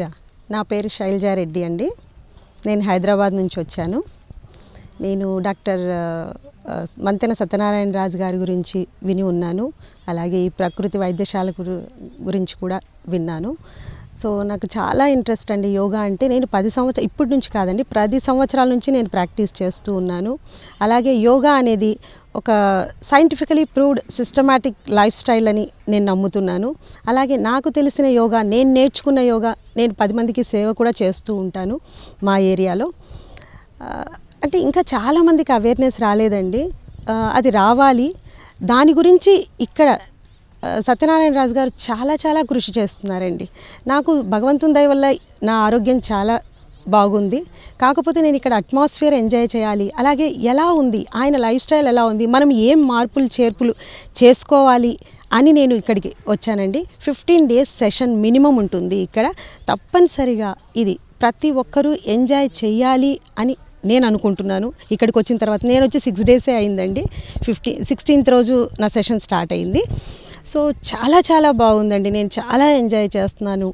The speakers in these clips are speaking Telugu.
యా నా పేరు శైలజారెడ్డి అండి. నేను హైదరాబాద్ నుంచి వచ్చాను. నేను డాక్టర్ మంతెన సత్యనారాయణ రాజు గారి గురించి విని ఉన్నాను. అలాగే ఈ ప్రకృతి వైద్యశాల గురించి కూడా విన్నాను. సో నాకు చాలా ఇంట్రెస్ట్ అండి యోగా అంటే. నేను 10 సంవత్సరాలు ఇప్పటి నుంచి కాదండి, 10 సంవత్సరాల నుంచి నేను ప్రాక్టీస్ చేస్తూ ఉన్నాను. అలాగే యోగా అనేది ఒక scientifically proved systematic life style అని నేను నమ్ముతున్నాను. అలాగే నాకు తెలిసిన యోగా, నేను నేర్చుకున్న యోగా నేను 10 మందికి సేవ కూడా చేస్తూ ఉంటాను మా ఏరియాలో. అంటే ఇంకా చాలామందికి అవేర్నెస్ రాలేదండి, అది రావాలి. దాని గురించి ఇక్కడ సత్యనారాయణ రాజు గారు చాలా కృషి చేస్తున్నారండి. నాకు భగవంతుని దయ వల్ల నా ఆరోగ్యం చాలా బాగుంది. కాకపోతే నేను ఇక్కడ అట్మాస్ఫియర్ ఎంజాయ్ చేయాలి. అలాగే ఎలా ఉంది ఆయన లైఫ్ స్టైల్, ఎలా ఉంది, మనం ఏం మార్పులు చేర్పులు చేసుకోవాలి అని నేను ఇక్కడికి వచ్చానండి. 15 days సెషన్ మినిమం ఉంటుంది ఇక్కడ. తప్పనిసరిగా ఇది ప్రతి ఒక్కరూ ఎంజాయ్ చేయాలి అని నేను అనుకుంటున్నాను. ఇక్కడికి వచ్చిన తర్వాత నేను వచ్చి 6 days అయిందండి. 16th రోజు నా సెషన్ స్టార్ట్ అయింది. సో చాలా బాగుందండి. నేను చాలా ఎంజాయ్ చేస్తున్నాను.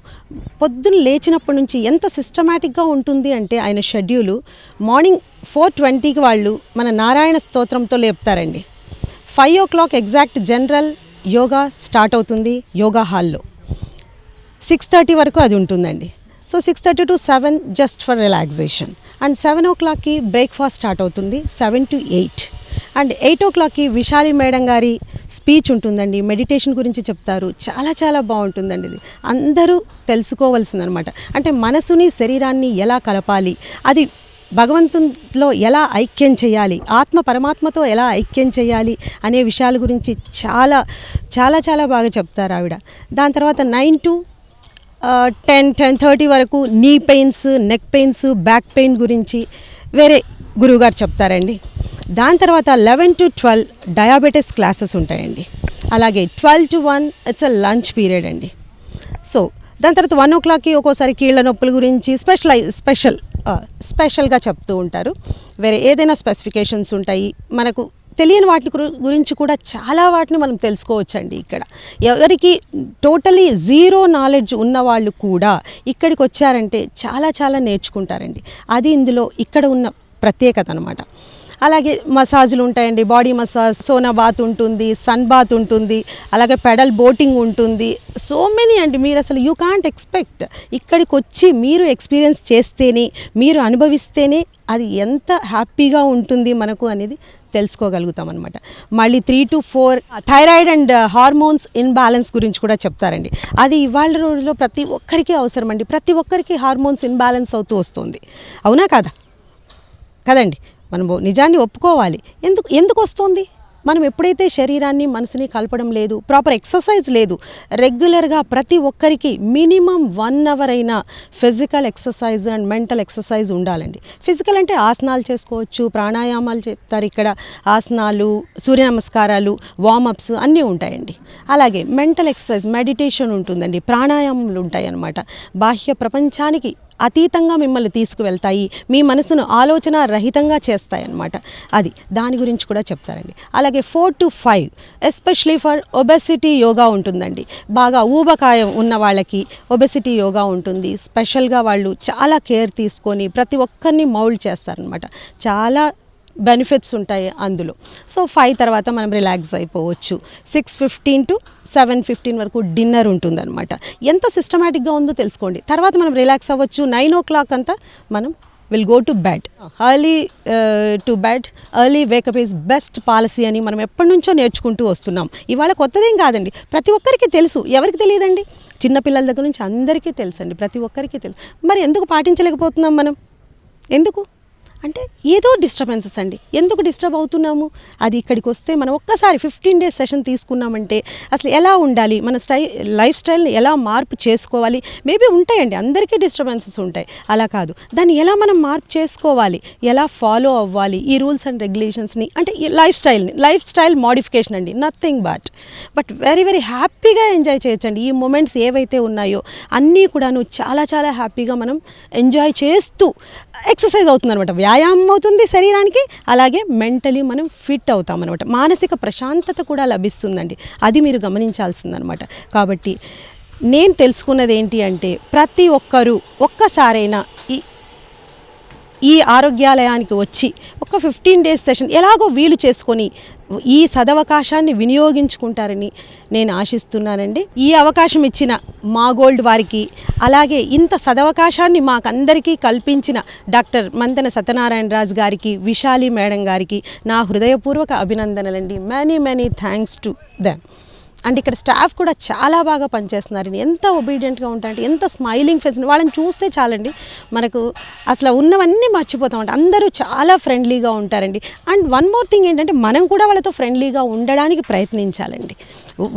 పొద్దున్న లేచినప్పటి నుంచి ఎంత సిస్టమేటిక్గా ఉంటుంది అంటే ఆయన షెడ్యూలు, మార్నింగ్ 4:20కి వాళ్ళు మన నారాయణ స్తోత్రంతో లేపుతారండి. 5 o'clock exact general yoga start అవుతుంది యోగా హాల్లో. 6:30 వరకు అది ఉంటుందండి. So 6:30 to 7 just for relaxation. And 7 o'clockకి బ్రేక్ఫాస్ట్ స్టార్ట్ అవుతుంది. 7 to 8 అండ్ 8 o'clockకి విశాలి మేడం గారి స్పీచ్ ఉంటుందండి. మెడిటేషన్ గురించి చెప్తారు. చాలా బాగుంటుందండి. ఇది అందరూ తెలుసుకోవాల్సిందనమాట. అంటే మనసుని శరీరాన్ని ఎలా కలపాలి, అది భగవంతునిలో ఎలా ఐక్యం చేయాలి, ఆత్మ పరమాత్మతో ఎలా ఐక్యం చేయాలి అనే విషయాల గురించి చాలా బాగా చెప్తారు ఆవిడ. దాని తర్వాత 9 to 10:30 వరకు నీ pains, neck pains, back pain గురించి వేరే గురువుగారు చెప్తారండి. దాని తర్వాత 11 to 12 డయాబెటీస్ క్లాసెస్ ఉంటాయండి. అలాగే 12 to 1 it's a lunch period అండి. సో దాని తర్వాత 1 o'clockకి ఒక్కోసారి కీళ్ళ నొప్పుల గురించి స్పెషల్గా చెప్తూ ఉంటారు. వేరే ఏదైనా స్పెసిఫికేషన్స్ ఉంటాయి. మనకు తెలియని వాటి గురించి కూడా చాలా వాటిని మనం తెలుసుకోవచ్చండి. ఇక్కడ ఎవరికి టోటలీ జీరో నాలెడ్జ్ ఉన్న వాళ్ళు కూడా ఇక్కడికి వచ్చారంటే చాలా నేర్చుకుంటారండి. అది ఇందులో ఇక్కడ ఉన్న ప్రత్యేకత అనమాట. అలాగే మసాజులు ఉంటాయండి. బాడీ మసాజ్, సోనా బాత్ ఉంటుంది, సన్ బాత్ ఉంటుంది, అలాగే పెడల్ బోటింగ్ ఉంటుంది. సో మెనీ అండి. మీరు అసలు యూ కాంట్ ఎక్స్పెక్ట్. ఇక్కడికి వచ్చి మీరు ఎక్స్పీరియన్స్ చేస్తేనే, మీరు అనుభవిస్తేనే అది ఎంత హ్యాపీగా ఉంటుంది మనకు అనేది తెలుసుకోగలుగుతాం అనమాట. మళ్ళీ 3 to 4 thyroid and hormones imbalance గురించి కూడా చెప్తారండి. అది ఇవాళ రోజుల్లో ప్రతి ఒక్కరికి అవసరం అండి. ప్రతి ఒక్కరికి హార్మోన్స్ ఇన్బ్యాలెన్స్ అవుతూ వస్తుంది. అవునా కదండి. మనం నిజాన్ని ఒప్పుకోవాలి. ఎందుకు వస్తుంది? మనం ఎప్పుడైతే శరీరాన్ని మనసుని కలపడం లేదు, ప్రాపర్ ఎక్సర్సైజ్ లేదు, రెగ్యులర్గా ప్రతి ఒక్కరికి మినిమం 1 hour అయినా physical exercise and mental exercise ఉండాలండి. ఫిజికల్ అంటే ఆసనాలు చేసుకోవచ్చు, ప్రాణాయామాలు చెప్తారు ఇక్కడ, ఆసనాలు, సూర్య నమస్కారాలు, వార్మప్స్ అన్నీ ఉంటాయండి. అలాగే మెంటల్ ఎక్సర్సైజ్, మెడిటేషన్ ఉంటుందండి, ప్రాణాయామాలు ఉంటాయి అన్నమాట. బాహ్య ప్రపంచానికి అతీతంగా మిమ్మల్ని తీసుకువెళ్తాయి, మీ మనసును ఆలోచన రహితంగా చేస్తాయి అన్నమాట. అది దాని గురించి కూడా చెప్తారండి. అలాగే 4 to 5 especially for obesity yoga ఉంటుందండి. బాగా ఊబకాయం ఉన్న వాళ్ళకి ఒబెసిటీ యోగా ఉంటుంది. స్పెషల్గా వాళ్ళు చాలా కేర్ తీసుకొని ప్రతి ఒక్కరిని మౌల్డ్ చేస్తారనమాట. చాలా బెనిఫిట్స్ ఉంటాయి అందులో. సో 5 తర్వాత మనం రిలాక్స్ అయిపోవచ్చు. 6:15 to 7:15 వరకు డిన్నర్ ఉంటుందన్నమాట. ఎంత సిస్టమేటిక్గా ఉందో తెలుసుకోండి. తర్వాత మనం రిలాక్స్ అవ్వచ్చు. 9 o'clock అంతా మనం will go to bed. Early to bed, early wake up is best policy అని మనం ఎప్పటి నుంచో నేర్చుకుంటూ వస్తున్నాం. ఇవాళ కొత్తదేం కాదండి, ప్రతి ఒక్కరికి తెలుసు. ఎవరికి తెలియదండి? చిన్నపిల్లల దగ్గర నుంచి అందరికీ తెలుసండి, ప్రతి ఒక్కరికి తెలుసు. మరి ఎందుకు పాటించలేకపోతున్నాం మనం? ఎందుకు అంటే ఏదో డిస్టర్బెన్సెస్ అండి. ఎందుకు డిస్టర్బ్ అవుతున్నాము? అది ఇక్కడికి వస్తే మనం ఒక్కసారి 15 days సెషన్ తీసుకున్నామంటే అసలు ఎలా ఉండాలి, మన లైఫ్ స్టైల్ని ఎలా మార్పు చేసుకోవాలి. మేబీ ఉంటాయండి, అందరికీ డిస్టర్బెన్సెస్ ఉంటాయి, అలా కాదు. దాన్ని ఎలా మనం మార్పు చేసుకోవాలి, ఎలా ఫాలో అవ్వాలి ఈ రూల్స్ అండ్ రెగ్యులేషన్స్ని, అంటే ఈ లైఫ్ స్టైల్ మోడిఫికేషన్ అండి. నథింగ్ బట్ వెరీ హ్యాపీగా ఎంజాయ్ చేయొచ్చండి. ఈ మూమెంట్స్ ఏవైతే ఉన్నాయో అన్నీ కూడాను చాలా హ్యాపీగా మనం ఎంజాయ్ చేస్తూ ఎక్సర్సైజ్ అవుతుంది అనమాట. వ్యాయామం అవుతుంది శరీరానికి, అలాగే మెంటలీ మనం ఫిట్ అవుతాం అనమాట. మానసిక ప్రశాంతత కూడా లభిస్తుందండి. అది మీరు గమనించాల్సిందనమాట. కాబట్టి నేను తెలుసుకున్నది ఏంటి అంటే ప్రతి ఒక్కరూ ఒక్కసారైనా ఈ ఆరోగ్యాలయానికి వచ్చి ఒక 15 days సెషన్ ఎలాగో వీలు చేసుకొని ఈ సదవకాశాన్ని వినియోగించుకుంటారని నేను ఆశిస్తున్నానండి. ఈ అవకాశం ఇచ్చిన మా గోల్డ్ వారికి, అలాగే ఇంత సదవకాశాన్ని మాకందరికీ కల్పించిన డాక్టర్ మంతెన సత్యనారాయణ రాజు గారికి, విశాలి మేడం గారికి నా హృదయపూర్వక అభినందనలండి. Many thanks to them. And ఇక్కడ స్టాఫ్ కూడా చాలా బాగా పనిచేస్తున్నారండి. ఎంత ఒబీడియంట్గా ఉంటారంటే, ఎంత స్మైలింగ్ ఫేస్, వాళ్ళని చూస్తే చాలండి మనకు అసలు ఉన్నవన్నీ మర్చిపోతామండి. అందరూ చాలా ఫ్రెండ్లీగా ఉంటారండి. అండ్ వన్ మోర్ థింగ్ ఏంటంటే, మనం కూడా వాళ్ళతో ఫ్రెండ్లీగా ఉండడానికి ప్రయత్నించాలండి.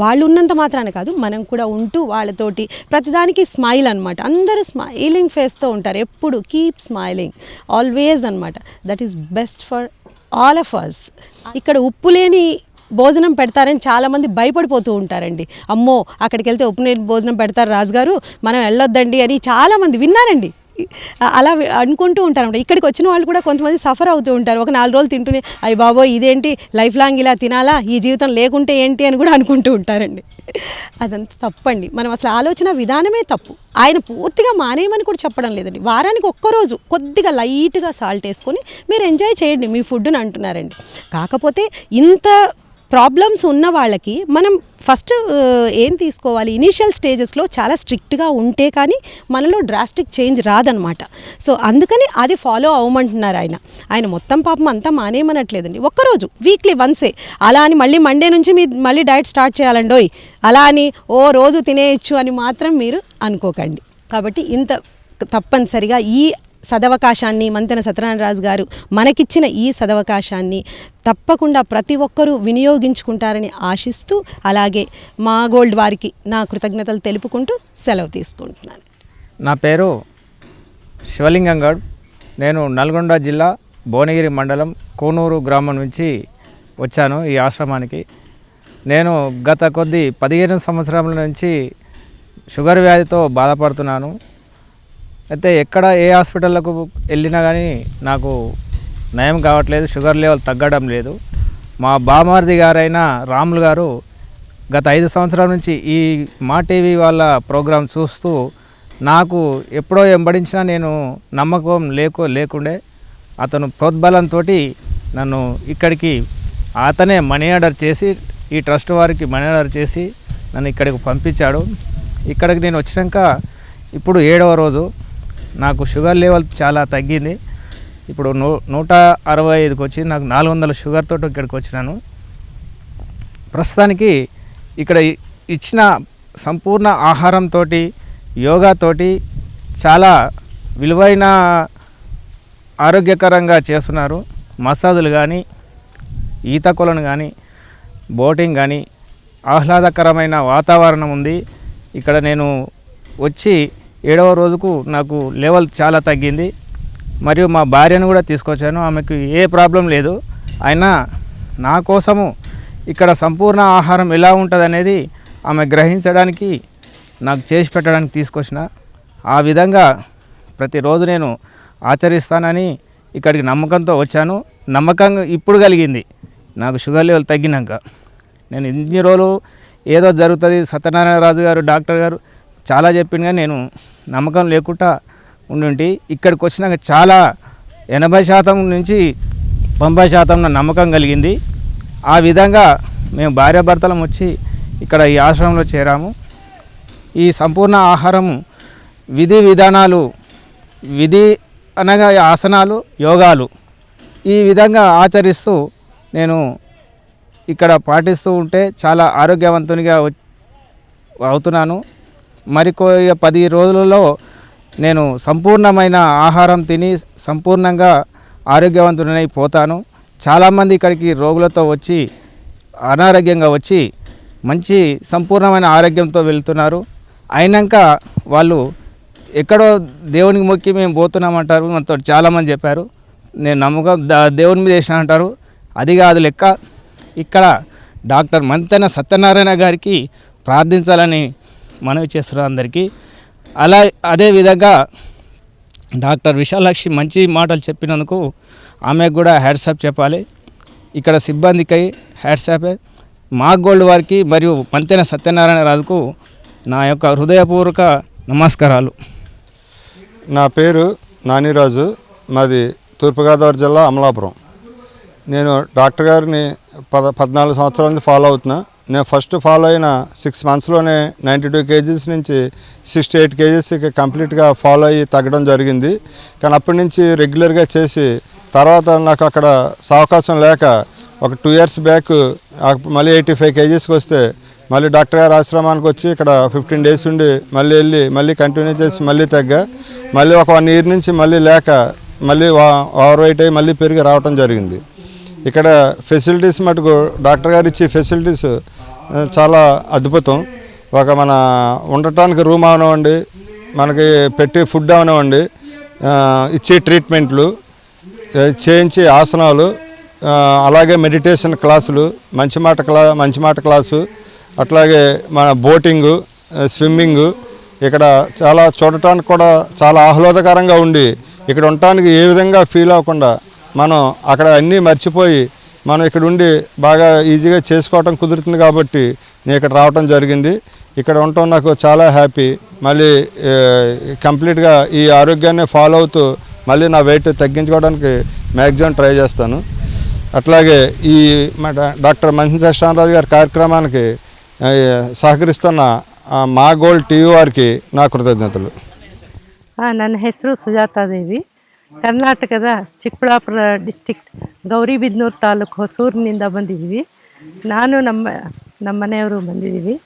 వాళ్ళు ఉన్నంత మాత్రాన కాదు, మనం కూడా ఉంటూ వాళ్ళతోటి ప్రతిదానికి స్మైల్ అనమాట. అందరూ స్మైలింగ్ ఫేస్తో ఉంటారు ఎప్పుడు. కీప్ స్మైలింగ్ ఆల్వేస్ అనమాట. That is best for all of us. ఇక్కడ ఉప్పు లేని భోజనం పెడతారని చాలామంది భయపడిపోతూ ఉంటారండి. అమ్మో అక్కడికి వెళ్తే ఉప్పు లేని భోజనం పెడతారు రాజుగారు, మనం వెళ్ళొద్దండి అని చాలామంది విన్నారండి. అలా అనుకుంటూ ఉంటారన్నమాట. ఇక్కడికి వచ్చిన వాళ్ళు కూడా కొంతమంది సఫర్ అవుతూ ఉంటారు. ఒక 4 రోజులు తింటూనే అయ్యి బాబోయ్ ఇదేంటి లైఫ్ లాంగ్ ఇలా తినాలా, ఈ జీవితం లేకుంటే ఏంటి అని కూడా అనుకుంటూ ఉంటారండి. అదంతా తప్పండి. మనం అసలు ఆలోచన విధానమే తప్పు. ఆయన పూర్తిగా మానేయమని కూడా చెప్పడం లేదండి. వారానికి ఒక్కరోజు కొద్దిగా లైట్గా సాల్ట్ వేసుకొని మీరు ఎంజాయ్ చేయండి మీ ఫుడ్ని అంటున్నారండి. కాకపోతే ఇంత ప్రాబ్లమ్స్ ఉన్న వాళ్ళకి మనం ఫస్ట్ ఏం తీసుకోవాలి, ఇనీషియల్ స్టేజెస్లో చాలా స్ట్రిక్ట్గా ఉంటే కానీ మనలో డ్రాస్టిక్ చేంజ్ రాదనమాట. సో అందుకని అది ఫాలో అవ్వమంటున్నారు ఆయన మొత్తం పాపం అంతా మానేయమనట్లేదండి. ఒక్కరోజు వీక్లీ వన్సే. అలా అని మళ్ళీ మండే నుంచి మళ్ళీ డైట్ స్టార్ట్ చేయాలండోయ్, అలా అని రోజు తినేయచ్చు అని మాత్రం మీరు అనుకోకండి. కాబట్టి ఇంత తప్పనిసరిగా ఈ సదవకాశాన్ని మంతెన సత్యనారాయణ రాజు గారు మనకిచ్చిన ఈ సదవకాశాన్ని తప్పకుండా ప్రతి ఒక్కరూ వినియోగించుకుంటారని ఆశిస్తూ, అలాగే మా గోల్డ్ వారికి నా కృతజ్ఞతలు తెలుపుకుంటూ సెలవు తీసుకుంటున్నాను. నా పేరు శివలింగం గౌడ్. నేను నల్గొండ జిల్లా భువనగిరి మండలం కోనూరు గ్రామం నుంచి వచ్చాను ఈ ఆశ్రమానికి. నేను గత 15 సంవత్సరాల నుంచి షుగర్ వ్యాధితో బాధపడుతున్నాను. అయితే ఎక్కడ ఏ హాస్పిటల్లకు వెళ్ళినా కానీ నాకు నయం కావట్లేదు, షుగర్ లెవెల్ తగ్గడం లేదు. మా బామార్ది గారైన రాములు గారు గత 5 సంవత్సరాల నుంచి ఈ మా టీవీ వాళ్ళ ప్రోగ్రాం చూస్తూ నాకు ఎప్పుడో వెంబడించినా నేను నమ్మకం లేకుండే అతను ప్రోద్బలంతో నన్ను ఇక్కడికి అతనే మనీ ఆర్డర్ చేసి, ఈ ట్రస్ట్ వారికి మనీ ఆర్డర్ చేసి నన్ను ఇక్కడికి పంపించాడు. ఇక్కడికి నేను వచ్చినాక ఇప్పుడు 7వ రోజు. నాకు షుగర్ లెవెల్ చాలా తగ్గింది. ఇప్పుడు 165కి వచ్చి నాకు 400 షుగర్తో ఇక్కడికి వచ్చినాను. ప్రస్తుతానికి ఇక్కడ ఇచ్చిన సంపూర్ణ ఆహారంతో, యోగాతోటి చాలా విలువైన ఆరోగ్యకరంగా చేస్తున్నారు. మసాజులు కానీ, ఈత కొలను కానీ, బోటింగ్ కానీ, ఆహ్లాదకరమైన వాతావరణం ఉంది. ఇక్కడ నేను వచ్చి 7వ రోజుకు నాకు లెవెల్ చాలా తగ్గింది. మరియు మా భార్యను కూడా తీసుకొచ్చాను, ఆమెకు ఏ ప్రాబ్లం లేదు. అయినా నా కోసము ఇక్కడ సంపూర్ణ ఆహారం ఎలా ఉంటుంది అనేది ఆమె గ్రహించడానికి, నాకు చేసి పెట్టడానికి తీసుకొచ్చిన. ఆ విధంగా ప్రతిరోజు నేను ఆచరిస్తానని ఇక్కడికి నమ్మకంతో వచ్చాను. నమ్మకంగా ఇప్పుడు కలిగింది నాకు షుగర్ లెవెల్ తగ్గినాక. నేను ఇన్ని రోజులు ఏదో జరుగుతుంది, సత్యనారాయణ రాజు గారు డాక్టర్ గారు చాలా చెప్పింది కానీ నేను నమ్మకం లేకుండా ఉండి ఇక్కడికి వచ్చినాక చాలా 80% నుంచి 90% నా నమ్మకం కలిగింది. ఆ విధంగా మేము భార్యాభర్తలం వచ్చి ఇక్కడ ఈ ఆశ్రమంలో చేరాము. ఈ సంపూర్ణ ఆహారము విధి విధానాలు, విధి అనగా ఆసనాలు, యోగాలు ఈ విధంగా ఆచరిస్తూ నేను ఇక్కడ పాటిస్తూ ఉంటే చాలా ఆరోగ్యవంతునిగా అవుతున్నాను. మరికో 10 రోజులలో నేను సంపూర్ణమైన ఆహారం తిని సంపూర్ణంగా ఆరోగ్యవంతుడై పోతాను. చాలామంది ఇక్కడికి రోగులతో వచ్చి అనారోగ్యంగా వచ్చి మంచి సంపూర్ణమైన ఆరోగ్యంతో వెళ్తున్నారు. అయినాక వాళ్ళు ఎక్కడో దేవునికి మొక్కి మేము పోతున్నామంటారు. మనతో చాలామంది చెప్పారు, నేను నమ్మకం దేవుని మీద వేసిన అంటారు. అది కాదు లెక్క. ఇక్కడ డాక్టర్ మంతెన సత్యనారాయణ గారికి ప్రార్థించాలని మనవి చేస్తున్నారు అందరికీ. అదేవిధంగా డాక్టర్ విశాలాక్షి మంచి మాటలు చెప్పినందుకు ఆమెకు కూడా హ్యాట్సాప్ చెప్పాలి. ఇక్కడ సిబ్బందికి హ్యాట్సాపే. మా గోల్డ్ వారికి మరియు మంతెన సత్యనారాయణ రాజుకు నా యొక్క హృదయపూర్వక నమస్కారాలు. నా పేరు నానిరాజు, మాది తూర్పుగోదావరి జిల్లా అమలాపురం. నేను డాక్టర్ గారిని 14 సంవత్సరాల నుంచి ఫాలో అవుతున్నా. నేను ఫస్ట్ ఫాలో అయిన 6 మంత్స్లోనే 92 కేజీస్ నుంచి 68 కేజీస్కి కంప్లీట్గా ఫాలో అయ్యి తగ్గడం జరిగింది. కానీ అప్పటి నుంచి రెగ్యులర్గా చేసి తర్వాత నాకు అక్కడ అవకాశం లేక ఒక 2 ఇయర్స్ బ్యాక్ మళ్ళీ 85 కేజీస్కి వస్తే మళ్ళీ డాక్టర్ గారి ఆశ్రమానికి వచ్చి ఇక్కడ 15 డేస్ ఉండి మళ్ళీ మళ్ళీ కంటిన్యూ చేసి మళ్ళీ తగ్గా, మళ్ళీ ఒక 1 ఇయర్ నుంచి మళ్ళీ లేక మళ్ళీ ఓవర్ వెయిట్ అయ్యి మళ్ళీ పెరిగి రావడం జరిగింది. ఇక్కడ ఫెసిలిటీస్ మటుకు డాక్టర్ గారు ఇచ్చే ఫెసిలిటీస్ చాలా అద్భుతం. ఒక మన ఉండటానికి రూమ్ అవనివ్వండి, మనకి పెట్టే ఫుడ్ అవనివ్వండి, ఇచ్చే ట్రీట్మెంట్లు, చేయించే ఆసనాలు, అలాగే మెడిటేషన్ క్లాసులు, మంచి మాట క్లాసు, అట్లాగే మన బోటింగు, స్విమ్మింగు ఇక్కడ చాలా చూడటానికి కూడా చాలా ఆహ్లాదకరంగా ఉండి ఇక్కడ ఉండటానికి ఏ విధంగా ఫీల్ అవ్వకుండా మనం అక్కడ అన్నీ మర్చిపోయి మనం ఇక్కడ ఉండి బాగా ఈజీగా చేసుకోవటం కుదురుతుంది. కాబట్టి నేను ఇక్కడ రావటం జరిగింది. ఇక్కడ ఉండటం నాకు చాలా హ్యాపీ. మళ్ళీ కంప్లీట్గా ఈ ఆరోగ్యాన్ని ఫాలో అవుతూ మళ్ళీ నా వెయిట్ తగ్గించుకోవడానికి మ్యాక్సిమం ట్రై చేస్తాను. అట్లాగే ఈ డాక్టర్ మంచి సత్యనారాయణ గారి కార్యక్రమానికి సహకరిస్తున్న మా గోల్డ్ టీవీ వారికి నా కృతజ్ఞతలు. ನನ್ನ ಹೆಸರು ಸುಜಾತಾದೇವಿ. ಕರ್ನಾಟಕದ ಚಿಕ್ಕಬಳ್ಳಾಪುರ ಡಿಸ್ಟಿಕ್ಟ್ ಗೌರಿಬಿದನೂರು ತಾಲೂಕು ಹೊಸೂರಿನಿಂದ ಬಂದಿದ್ದೀವಿ. ನಾನು ನಮ್ಮ ಮನೆಯವರು ಬಂದಿದ್ದೀವಿ.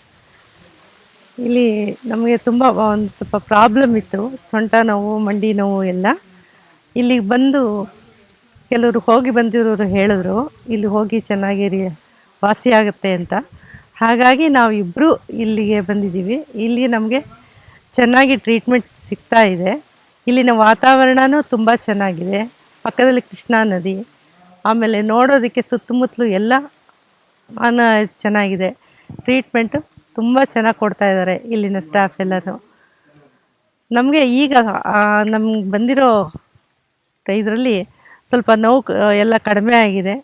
ಇಲ್ಲಿ ನಮಗೆ ತುಂಬ ಒಂದು ಸ್ವಲ್ಪ ಪ್ರಾಬ್ಲಮ್ ಇತ್ತು, ಸೊಂಟ ನೋವು, ಮಂಡಿ ನೋವು ಎಲ್ಲ. ಇಲ್ಲಿಗೆ ಬಂದು ಕೆಲವರು ಹೋಗಿ ಬಂದಿರೋರು ಹೇಳಿದ್ರು ಇಲ್ಲಿ ಹೋಗಿ ಚೆನ್ನಾಗಿ ವಾಸಿಯಾಗುತ್ತೆ ಅಂತ. ಹಾಗಾಗಿ ನಾವು ಇಬ್ಬರು ಇಲ್ಲಿಗೆ ಬಂದಿದ್ದೀವಿ. ಇಲ್ಲಿ ನಮಗೆ ಚೆನ್ನಾಗಿ ಟ್ರೀಟ್ಮೆಂಟ್ ಸಿಗ್ತಾ ಇದೆ. ಇಲ್ಲಿನ ವಾತಾವರಣವೂ ತುಂಬ ಚೆನ್ನಾಗಿದೆ. ಪಕ್ಕದಲ್ಲಿ ಕೃಷ್ಣಾ ನದಿ, ಆಮೇಲೆ ನೋಡೋದಕ್ಕೆ ಸುತ್ತಮುತ್ತಲು ಎಲ್ಲ ಚೆನ್ನಾಗಿದೆ. ಟ್ರೀಟ್ಮೆಂಟು ತುಂಬ ಚೆನ್ನಾಗಿ ಕೊಡ್ತಾ ಇದ್ದಾರೆ ಇಲ್ಲಿನ ಸ್ಟಾಫ್ ಎಲ್ಲನೂ. ನಮಗೆ ಈಗ ನಮ್ಗೆ ಬಂದಿರೋ ಇದರಲ್ಲಿ ಸ್ವಲ್ಪ ನೋವು ಎಲ್ಲ ಕಡಿಮೆ ಆಗಿದೆ.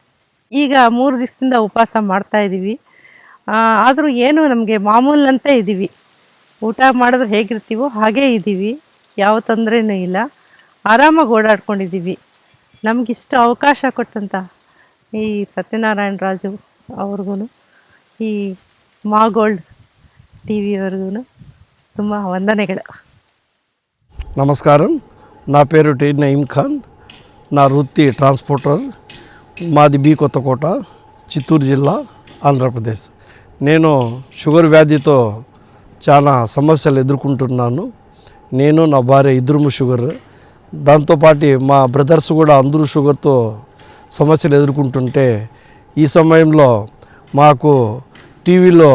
ಈಗ 3 ದಿವಸದಿಂದ ಉಪವಾಸ ಮಾಡ್ತಾಯಿದ್ದೀವಿ. ಆದರೂ ಏನು ನಮಗೆ ಮಾಮೂಲಿನಂತೆ ಇದ್ದೀವಿ. ಊಟ ಮಾಡಿದ್ರೆ ಹೇಗಿರ್ತೀವೋ ಹಾಗೇ ಇದ್ದೀವಿ. ಯಾವ ತೊಂದರೆನೂ ಇಲ್ಲ, ಆರಾಮಾಗಿ ಓಡಾಡ್ಕೊಂಡಿದ್ದೀವಿ. ನಮಗಿಷ್ಟು ಅವಕಾಶ ಕೊಟ್ಟಂಥ ಈ ಸತ್ಯನಾರಾಯಣ ರಾಜು ಅವ್ರಿಗೂ, ಈ ಮಾ ಗೋಲ್ಡ್ ಟಿ ವಿಯವ್ರಿಗೂ ತುಂಬ ವಂದನೆಗಳು. నమస్కారం. నా పేరు టి నయీం ఖాన్. నా వృత్తి ట్రాన్స్పోర్టర్. మాది బి కొత్తకోట, చిత్తూరు జిల్లా, ఆంధ్రప్రదేశ్. నేను షుగర్ వ్యాధితో చాలా సమస్యలు ఎదుర్కొంటున్నాను. నేను నా భార్య ఇద్దరు షుగర్. దాంతోపాటు మా బ్రదర్స్ కూడా అందరూ షుగర్తో సమస్యలు ఎదుర్కొంటుంటే ఈ సమయంలో మాకు టీవీలో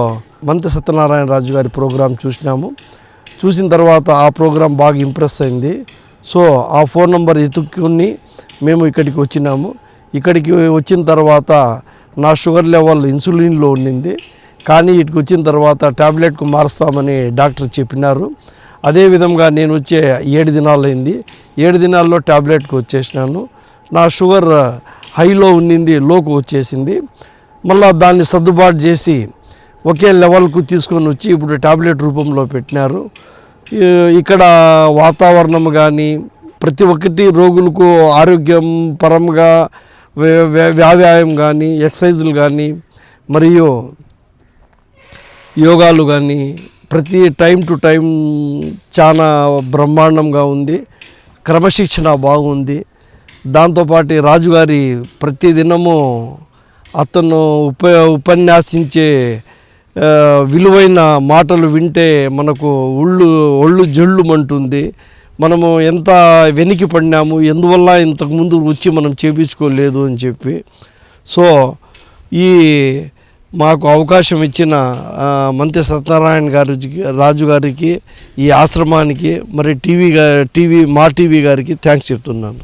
మంత్రి సత్యనారాయణ రాజు గారి ప్రోగ్రాం చూసిన తర్వాత ఆ ప్రోగ్రాం బాగా ఇంప్రెస్ అయింది. సో ఆ ఫోన్ నెంబర్ ఎత్తుక్కుని మేము ఇక్కడికి వచ్చినాము. ఇక్కడికి వచ్చిన తర్వాత నా షుగర్ లెవెల్ ఇన్సులిన్లో ఉండింది, కానీ ఇక్కడికి వచ్చిన తర్వాత ట్యాబ్లెట్కు మారుస్తామని డాక్టర్ చెప్పినారు. అదేవిధంగా నేను వచ్చే 7 దినాలు అయింది. 7 దినాల్లో ట్యాబ్లెట్కి వచ్చేసినాను. నా షుగర్ హైలో ఉండింది, లోకు వచ్చేసింది. మళ్ళీ దాన్ని సర్దుబాటు చేసి ఒకే లెవెల్కు తీసుకొని వచ్చి ఇప్పుడు ట్యాబ్లెట్ రూపంలో పెట్టినారు. ఇక్కడ వాతావరణం కానీ ప్రతి ఒక్కటి రోగులకు ఆరోగ్యం పరంగా వ్యాయామం కానీ, ఎక్సర్సైజులు కానీ, మరియు యోగాలు కానీ ప్రతి టైం టు టైం చాలా బ్రహ్మాండంగా ఉంది. క్రమశిక్షణ బాగుంది. దాంతోపాటు రాజుగారి ప్రతిదినము అతను ఉపన్యాసించే విలువైన మాటలు వింటే మనకు ఒళ్ళు జల్లుమంటుంది. మనము ఎంత వెనక్కి పడినాము, ఎందువల్ల ఇంతకుముందు వచ్చి మనం చేయించుకోలేదు అని చెప్పి. సో ఈ మాకు అవకాశం ఇచ్చిన మంత్రి సత్యనారాయణ రాజు గారికి, ఈ ఆశ్రమానికి, మరి మా టీవీ గారికి థ్యాంక్స్ చెప్తున్నాను.